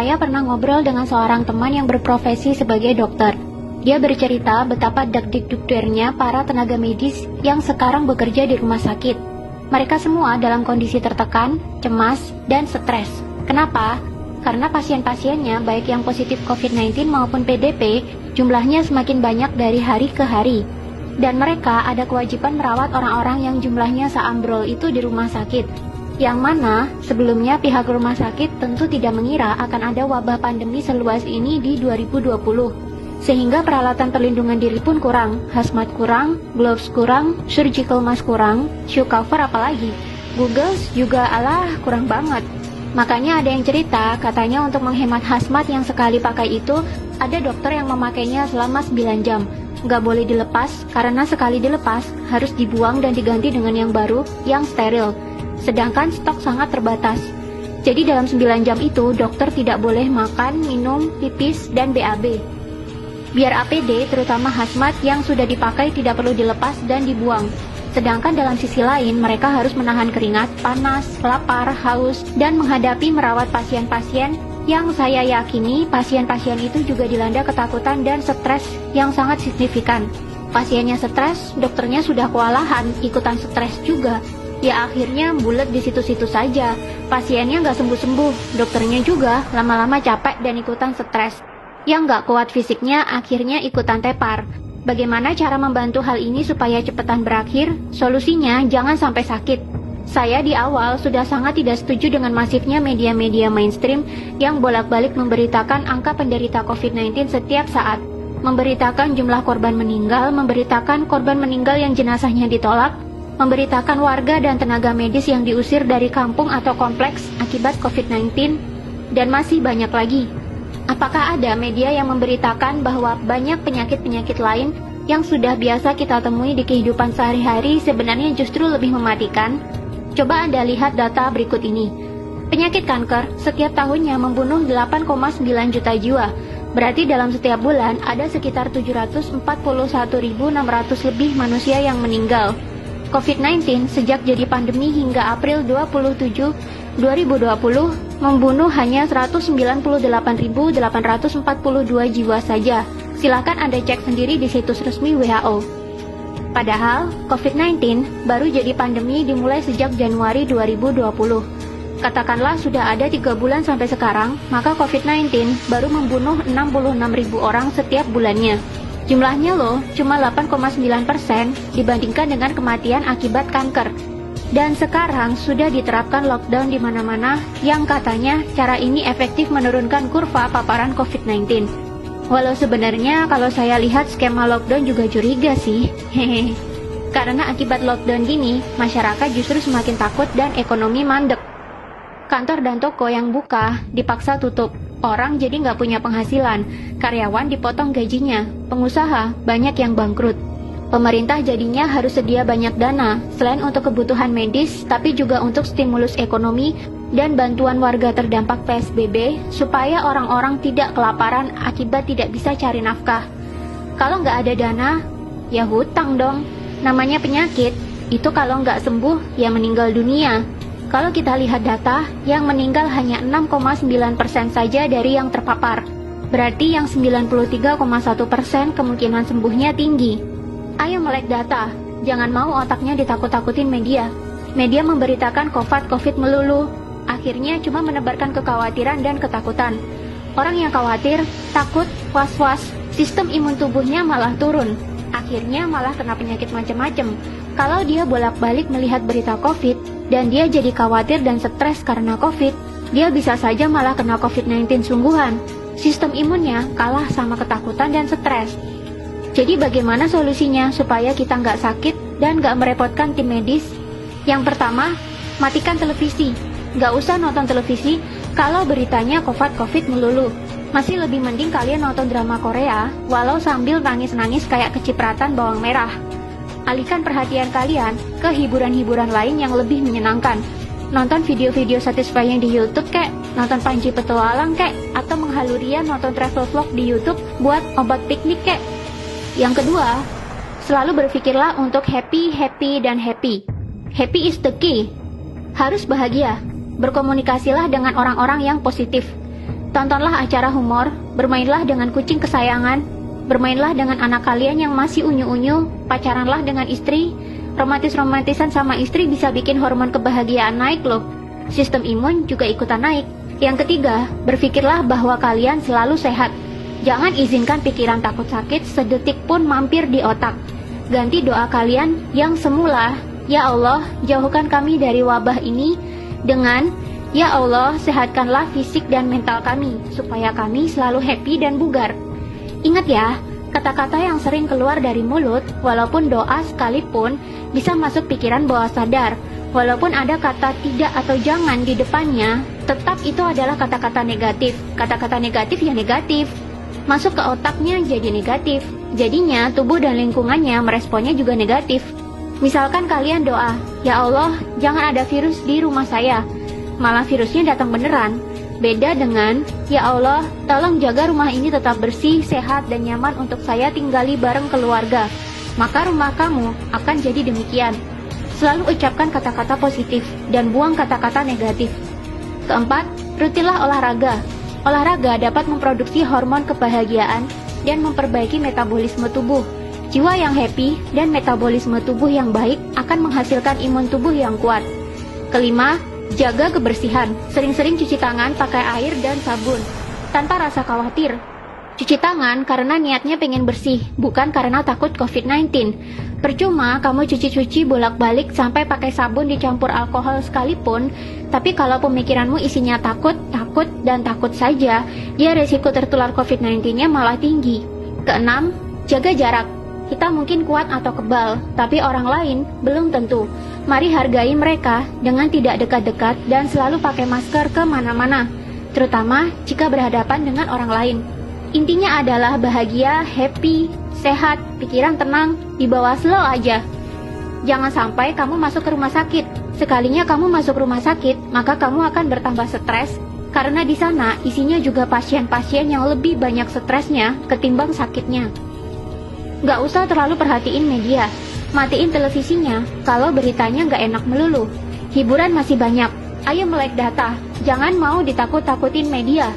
Saya pernah ngobrol dengan seorang teman yang berprofesi sebagai dokter. Dia bercerita betapa deg-deg-dugdernya para tenaga medis yang sekarang bekerja di rumah sakit. Mereka semua dalam kondisi tertekan, cemas, dan stres. Kenapa? Karena pasien-pasiennya, baik yang positif COVID-19 maupun PDP, jumlahnya semakin banyak dari hari ke hari. Dan mereka ada kewajiban merawat orang-orang yang jumlahnya seambrol itu di rumah sakit. Yang mana sebelumnya pihak rumah sakit tentu tidak mengira akan ada wabah pandemi seluas ini di 2020. Sehingga peralatan perlindungan diri pun kurang, hazmat kurang, gloves kurang, surgical mask kurang, shoe cover apalagi. Googles juga kurang banget. Makanya ada yang cerita, katanya untuk menghemat hazmat yang sekali pakai itu, ada dokter yang memakainya selama 9 jam. Nggak boleh dilepas, karena sekali dilepas, harus dibuang dan diganti dengan yang baru, yang steril. Sedangkan stok sangat terbatas. Jadi dalam 9 jam itu, dokter tidak boleh makan, minum, pipis, dan BAB. Biar APD, terutama hazmat yang sudah dipakai tidak perlu dilepas dan dibuang. Sedangkan dalam sisi lain, mereka harus menahan keringat, panas, lapar, haus, dan menghadapi merawat pasien-pasien yang saya yakini pasien-pasien itu juga dilanda ketakutan dan stres yang sangat signifikan. Pasiennya stres, dokternya sudah kewalahan, ikutan stres juga. Ya akhirnya bulet di situ-situ saja. Pasiennya nggak sembuh-sembuh, dokternya juga lama-lama capek dan ikutan stres. Yang nggak kuat fisiknya akhirnya ikutan tepar. Bagaimana cara membantu hal ini supaya cepetan berakhir? Solusinya jangan sampai sakit. Saya di awal sudah sangat tidak setuju dengan masifnya media-media mainstream yang bolak-balik memberitakan angka penderita COVID-19 setiap saat. Memberitakan jumlah korban meninggal, memberitakan korban meninggal yang jenazahnya ditolak, memberitakan warga dan tenaga medis yang diusir dari kampung atau kompleks akibat COVID-19, dan masih banyak lagi. Apakah ada media yang memberitakan bahwa banyak penyakit-penyakit lain yang sudah biasa kita temui di kehidupan sehari-hari sebenarnya justru lebih mematikan? Coba Anda lihat data berikut ini. Penyakit kanker setiap tahunnya membunuh 8,9 juta jiwa. Berarti dalam setiap bulan ada sekitar 741.600 lebih manusia yang meninggal. COVID-19 sejak jadi pandemi hingga April 27, 2020 membunuh hanya 198.842 jiwa saja. Silakan Anda cek sendiri di situs resmi WHO. Padahal, COVID-19 baru jadi pandemi dimulai sejak Januari 2020. Katakanlah sudah ada 3 bulan sampai sekarang, maka COVID-19 baru membunuh 66.000 orang setiap bulannya. Jumlahnya loh, cuma 8,9% dibandingkan dengan kematian akibat kanker. Dan sekarang sudah diterapkan lockdown di mana-mana yang katanya cara ini efektif menurunkan kurva paparan COVID-19. Walau sebenarnya kalau saya lihat skema lockdown juga curiga sih. Hehe. Karena akibat lockdown gini, masyarakat justru semakin takut dan ekonomi mandek. Kantor dan toko yang buka dipaksa tutup. Orang jadi nggak punya penghasilan. Karyawan dipotong gajinya. Pengusaha banyak yang bangkrut. Pemerintah jadinya harus sedia banyak dana, selain untuk kebutuhan medis, tapi juga untuk stimulus ekonomi dan bantuan warga terdampak PSBB, supaya orang-orang tidak kelaparan akibat tidak bisa cari nafkah. Kalau nggak ada dana, ya hutang dong. Namanya penyakit, itu kalau nggak sembuh, ya meninggal dunia. Kalau kita lihat data, yang meninggal hanya 6,9% saja dari yang terpapar. Berarti yang 93,1% kemungkinan sembuhnya tinggi. Ayo melek data, jangan mau otaknya ditakut-takutin media. Media memberitakan COVID melulu, akhirnya cuma menebarkan kekhawatiran dan ketakutan. Orang yang khawatir, takut, was-was, sistem imun tubuhnya malah turun. Akhirnya malah kena penyakit macam-macam. Kalau dia bolak-balik melihat berita COVID, dan dia jadi khawatir dan stres karena COVID, dia bisa saja malah kena COVID-19 sungguhan. Sistem imunnya kalah sama ketakutan dan stres. Jadi bagaimana solusinya supaya kita nggak sakit dan nggak merepotkan tim medis? Yang pertama, matikan televisi. Nggak usah nonton televisi kalau beritanya COVID melulu. Masih lebih mending kalian nonton drama Korea, walau sambil nangis-nangis kayak kecipratan bawang merah. Alihkan perhatian kalian ke hiburan-hiburan lain yang lebih menyenangkan. Nonton video-video satisfying di YouTube kek, nonton Panji Petualang kek, atau menghaluria nonton travel vlog di YouTube buat obat piknik kek. Yang kedua, selalu berpikirlah untuk happy. Happy is the key. Harus bahagia. Berkomunikasilah dengan orang-orang yang positif. Tontonlah acara humor, bermainlah dengan kucing kesayangan, bermainlah dengan anak kalian yang masih unyu-unyu, pacaranlah dengan istri. Romantis-romantisan sama istri bisa bikin hormon kebahagiaan naik loh. Sistem imun juga ikutan naik. Yang ketiga, berpikirlah bahwa kalian selalu sehat. Jangan izinkan pikiran takut sakit sedetik pun mampir di otak. Ganti doa kalian yang semula, "Ya Allah, jauhkan kami dari wabah ini," dengan "Ya Allah, sehatkanlah fisik dan mental kami, supaya kami selalu happy dan bugar." Ingat ya, kata-kata yang sering keluar dari mulut, walaupun doa sekalipun, bisa masuk pikiran bawah sadar. Walaupun ada kata tidak atau jangan di depannya, tetap itu adalah kata-kata negatif. Kata-kata negatif ya negatif. Masuk ke otaknya jadi negatif. Jadinya tubuh dan lingkungannya meresponnya juga negatif. Misalkan kalian doa, "Ya Allah, jangan ada virus di rumah saya." Malah virusnya datang beneran. Beda dengan, "Ya Allah, tolong jaga rumah ini tetap bersih, sehat, dan nyaman untuk saya tinggali bareng keluarga." Maka rumah kamu akan jadi demikian. Selalu ucapkan kata-kata positif dan buang kata-kata negatif. Keempat, rutilah olahraga. Olahraga dapat memproduksi hormon kebahagiaan dan memperbaiki metabolisme tubuh. Jiwa yang happy dan metabolisme tubuh yang baik akan menghasilkan imun tubuh yang kuat. Kelima, jaga kebersihan. Sering-sering cuci tangan pakai air dan sabun, tanpa rasa khawatir. Cuci tangan karena niatnya pengen bersih, bukan karena takut COVID-19. Percuma kamu cuci-cuci bolak-balik sampai pakai sabun dicampur alkohol sekalipun, tapi kalau pemikiranmu isinya takut, dan takut saja, ya resiko tertular COVID-19-nya malah tinggi. Keenam, jaga jarak. Kita mungkin kuat atau kebal, tapi orang lain belum tentu. Mari hargai mereka dengan tidak dekat-dekat dan selalu pakai masker kemana-mana, terutama jika berhadapan dengan orang lain. Intinya adalah bahagia, happy, sehat, pikiran tenang, dibawa slow aja. Jangan sampai kamu masuk ke rumah sakit. Sekalinya kamu masuk rumah sakit, maka kamu akan bertambah stres, karena di sana isinya juga pasien-pasien yang lebih banyak stresnya ketimbang sakitnya. Gak usah terlalu perhatiin media. Matiin televisinya kalau beritanya gak enak melulu. Hiburan masih banyak. Ayo melek data. Jangan mau ditakut-takutin media.